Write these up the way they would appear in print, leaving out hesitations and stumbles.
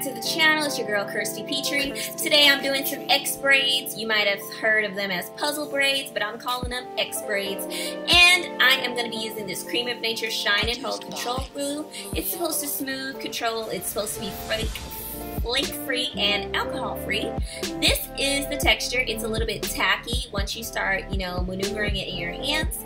to the channel. It's your girl Kersti Pitre. Today I'm doing some X braids. You might have heard of them as puzzle braids, but I'm calling them X braids. And I am going to be using this Creme of Nature Shine and Hold Control Glue. It's supposed to smooth, control. It's supposed to be flake-free and alcohol-free. This is the texture. It's a little bit tacky once you start, maneuvering it in your hands.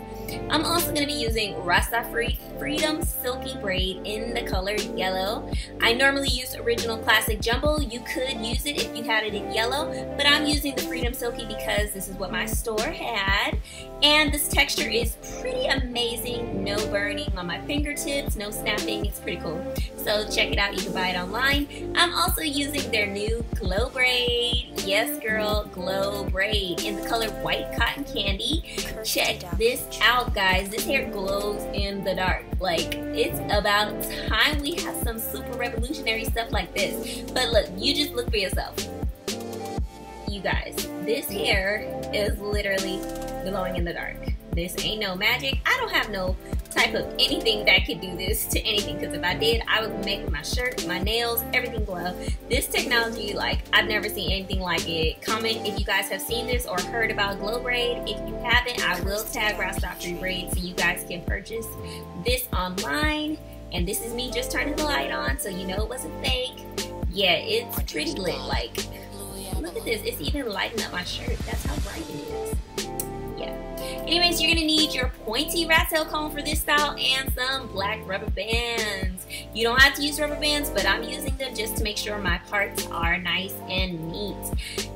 I'm also going to be using RastAfri Freed'm'silky Braid in the color yellow. I normally use Original Classic Jumbo. You could use it if you had it in yellow, but I'm using the Freed'm'silky because this is what my store had. And this texture is pretty amazing. No burning on my fingertips, no snapping. It's pretty cool. So check it out. You can buy it online. I'm also using their new Glow Braid. Yes, girl, Glow Braid in the color White Cotton Candy. Check this out, guys. This hair glows in the dark. Like, it's about time we have some super revolutionary stuff like this. But look, you just look for yourself. You guys, this hair is literally glowing in the dark. This ain't no magic. I don't have no type of anything that could do this to anything, because if I did, I would make my shirt, my nails, everything glow. This technology, like, I've never seen anything like it. Comment if you guys have seen this or heard about Glow Braid. If you haven't, I will tag RastAfri Braid so you guys can purchase this online. And this is me just turning the light on, so you know it wasn't fake. Yeah, it's pretty lit. Like, look at this. It's even lighting up my shirt. That's how bright it is. Yeah. Anyways, you're going to need your pointy rat tail comb for this style and some black rubber bands. You don't have to use rubber bands, but I'm using them just to make sure my parts are nice and neat.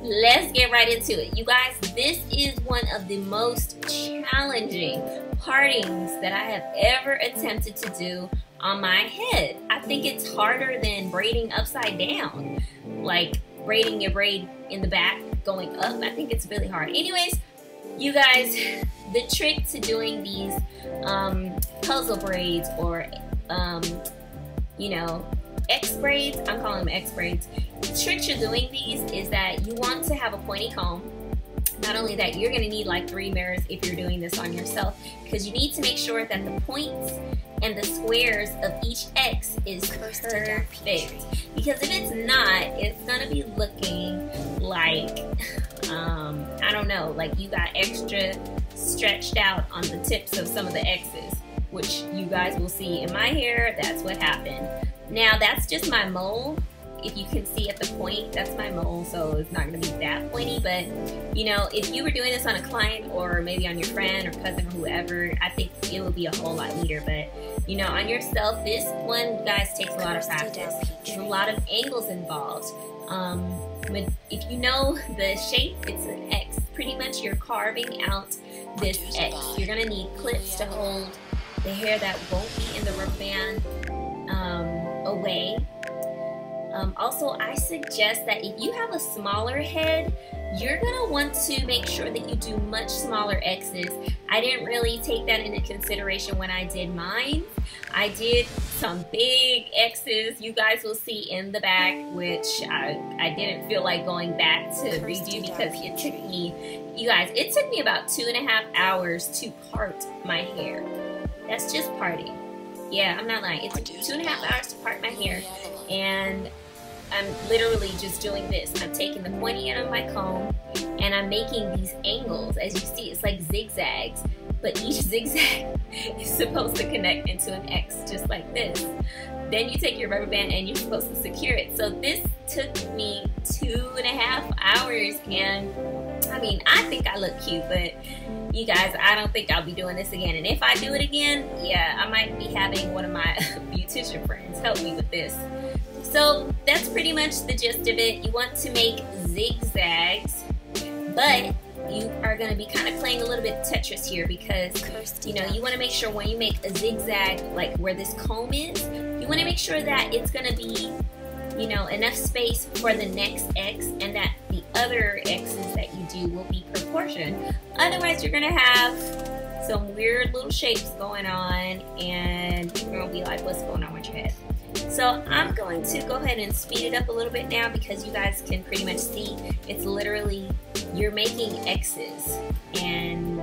Let's get right into it. You guys, this is one of the most challenging partings that I have ever attempted to do on my head. I think it's harder than braiding upside down. Like braiding your braid in the back going up. I think it's really hard. Anyways, you guys, the trick to doing these puzzle braids or X braids, I'm calling them X braids. The trick to doing these is that you want to have a pointy comb. Not only that, you're going to need like 3 mirrors if you're doing this on yourself, because you need to make sure that the points and the squares of each X is perfect. Because if it's not, it's going to be looking like, I don't know, like you got extra stretched out on the tips of some of the X's, which you guys will see in my hair. That's what happened. Now, that's just my mole. If you can see at the point, that's my mole, so it's not going to be that pointy. But, if you were doing this on a client or maybe on your friend or cousin or whoever, I think it would be a whole lot neater. But, on yourself, this one, guys, takes a lot of practice. There's a lot of angles involved. If you know the shape, it's an X. Pretty much you're carving out this X. You're going to need clips to hold the hair that won't be in the rubber band away. Also, I suggest that if you have a smaller head, you're going to want to make sure that you do much smaller X's. I didn't really take that into consideration when I did mine. I did some big X's, you guys will see in the back, which I didn't feel like going back to redo because it took me, you guys, it took me about 2.5 hours to part my hair. That's just parting. Yeah, I'm not lying. It took 2.5 hours to part my hair, and I'm literally just doing this. I'm taking the pointy end of my comb and I'm making these angles. As you see, it's like zigzags, but each zigzag is supposed to connect into an X, just like this. Then you take your rubber band and you're supposed to secure it. So this took me 2.5 hours, and I mean, I think I look cute, but you guys, I don't think I'll be doing this again. And if I do it again, yeah, I might be having one of my beautician friends help me with this. So that's pretty much the gist of it. You want to make zigzags, but you are going to be kind of playing a little bit Tetris here, because you want to make sure when you make a zigzag, like where this comb is, you want to make sure that it's going to be enough space for the next X, and that the other X's that you do will be proportioned. Otherwise, you're going to have some weird little shapes going on, and you're going to be like, what's going on with your head? So I'm going to go ahead and speed it up a little bit now, because you guys can pretty much see it's literally you're making X's, and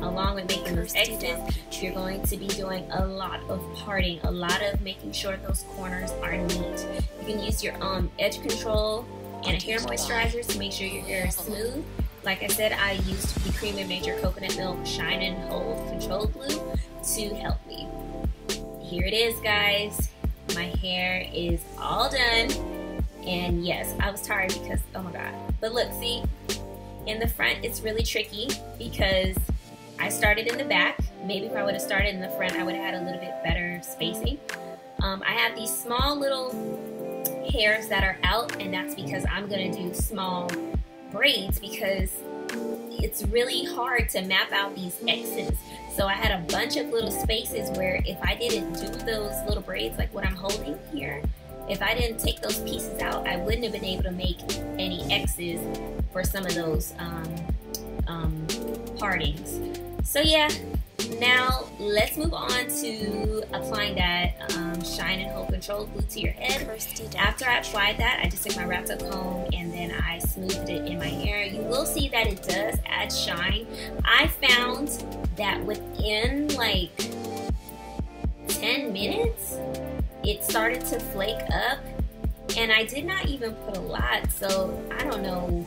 along with making those X's, you're going to be doing a lot of parting, a lot of making sure those corners are neat. You can use your edge control and a hair moisturizer to make sure your hair is smooth. Like I said, I used the Creme Nature Coconut Milk Shine and Hold Control Glue to help me. Here it is, guys. My hair is all done. And yes, I was tired because, oh my God. But look, see, in the front, it's really tricky because I started in the back. Maybe if I would have started in the front, I would have had a little bit better spacing. I have these small little hairs that are out, and that's because I'm gonna do small braids because it's really hard to map out these X's. So I had a bunch of little spaces where if I didn't do those little braids like what I'm holding here, if I didn't take those pieces out, I wouldn't have been able to make any X's for some of those partings. So yeah, now let's move on to applying that Shine and Hold Control Glue to your head. After I applied that, I just took my wrapped up comb and then I smoothed it in my hair. You will see that it does add shine. I found that within like 10 minutes, it started to flake up, and I did not even put a lot, so I don't know.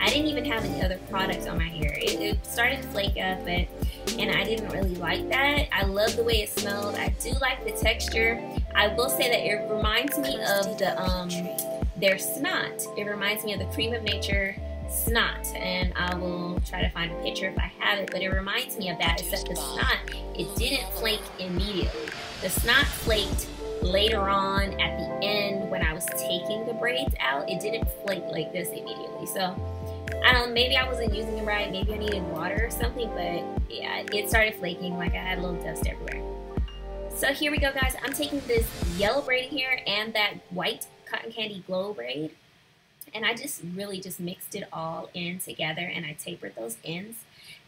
I didn't even have any other products on my hair. It started to flake up, and I didn't really like that. I love the way it smelled. I do like the texture. I will say that it reminds me of their snot. It reminds me of the Creme of Nature snot, and I will try to find a picture if I have it, but it reminds me of that, except the snot, it didn't flake immediately. The snot flaked later on at the end when I was taking the braids out. It didn't flake like this immediately. So I don't know, maybe I wasn't using it right, maybe I needed water or something, but yeah, it started flaking, like I had a little dust everywhere. So here we go, guys. I'm taking this yellow braiding hair and that white cotton candy glow braid, and I just really just mixed it all in together, and I tapered those ends.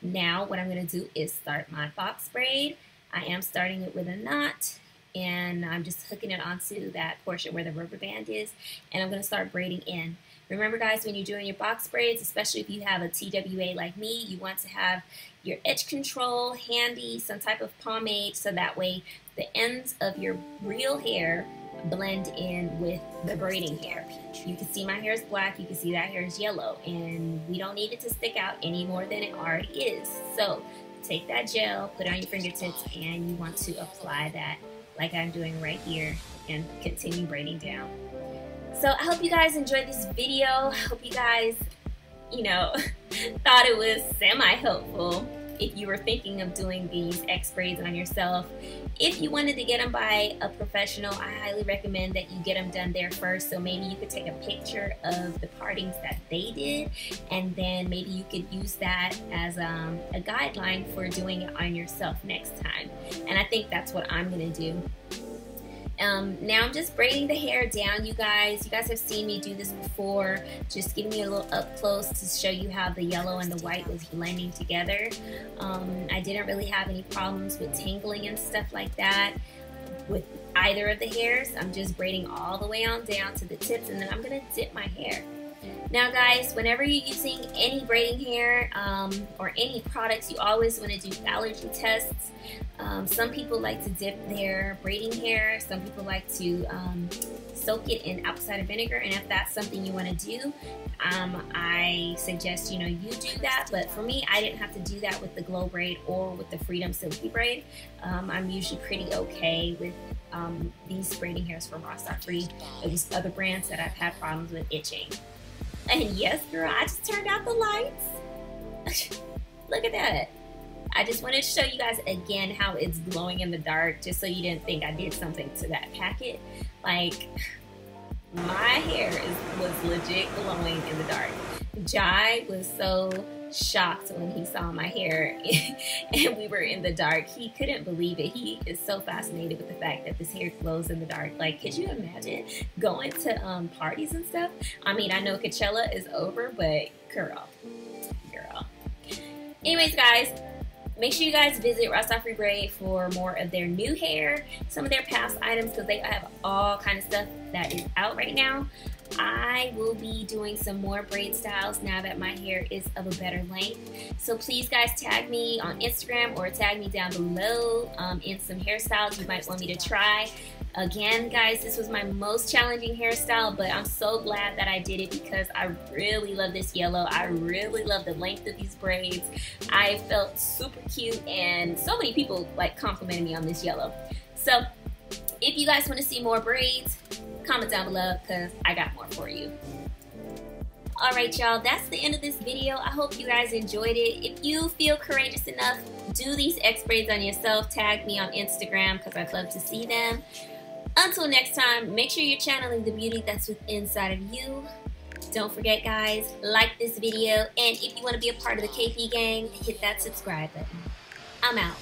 Now what I'm going to do is start my box braid. I am starting it with a knot, and I'm just hooking it onto that portion where the rubber band is, and I'm going to start braiding in. Remember, guys, when you're doing your box braids, especially if you have a TWA like me, you want to have your edge control handy, some type of pomade, so that way the ends of your real hair blend in with the braiding hair. You can see my hair is black, you can see that hair is yellow, and we don't need it to stick out any more than it already is. So take that gel, put it on your fingertips, and you want to apply that like I'm doing right here and continue braiding down. So I hope you guys enjoyed this video. I hope you guys, you know, thought it was semi-helpful if you were thinking of doing these X braids on yourself. If you wanted to get them by a professional, I highly recommend that you get them done there first. So maybe you could take a picture of the partings that they did, and then maybe you could use that as a guideline for doing it on yourself next time. And I think that's what I'm gonna do. Now I'm just braiding the hair down, you guys. You guys have seen me do this before, just giving you a little up close to show you how the yellow and the white was blending together. I didn't really have any problems with tangling and stuff like that with either of the hairs. I'm just braiding all the way on down to the tips, and then I'm gonna dip my hair. Now guys, whenever you're using any braiding hair or any products, you always want to do allergy tests. Some people like to dip their braiding hair. Some people like to soak it in apple cider vinegar, and if that's something you want to do, I suggest you do that. But for me, I didn't have to do that with the Glow Braid or with the Freed'm'silky Braid. I'm usually pretty okay with these braiding hairs from RastAfri. It was other brands that I've had problems with itching. And yes, girl, I just turned out the lights. Look at that. I just wanted to show you guys again how it's glowing in the dark, just so you didn't think I did something to that packet. Like, my hair was legit glowing in the dark. Jai was so shocked when he saw my hair and we were in the dark. He couldn't believe it. He is so fascinated with the fact that this hair glows in the dark. Like, could you imagine going to parties and stuff? I mean, I know Coachella is over, but girl. Anyways, guys, make sure you guys visit RastAfri Braid for more of their new hair, some of their past items, because they have all kind of stuff that is out right now. I will be doing some more braid styles now that my hair is of a better length. So please guys, tag me on Instagram or tag me down below in some hairstyles you might want me to try. Again guys, this was my most challenging hairstyle, but I'm so glad that I did it because I really love this yellow. I really love the length of these braids. I felt super cute and so many people like complimented me on this yellow. So if you guys want to see more braids, comment down below because I got more for you. Alright y'all, that's the end of this video. I hope you guys enjoyed it. If you feel courageous enough, do these X braids on yourself. Tag me on Instagram because I'd love to see them. Until next time, make sure you're channeling the beauty that's within inside of you. Don't forget guys, like this video, and if you want to be a part of the KP gang, hit that subscribe button. I'm out.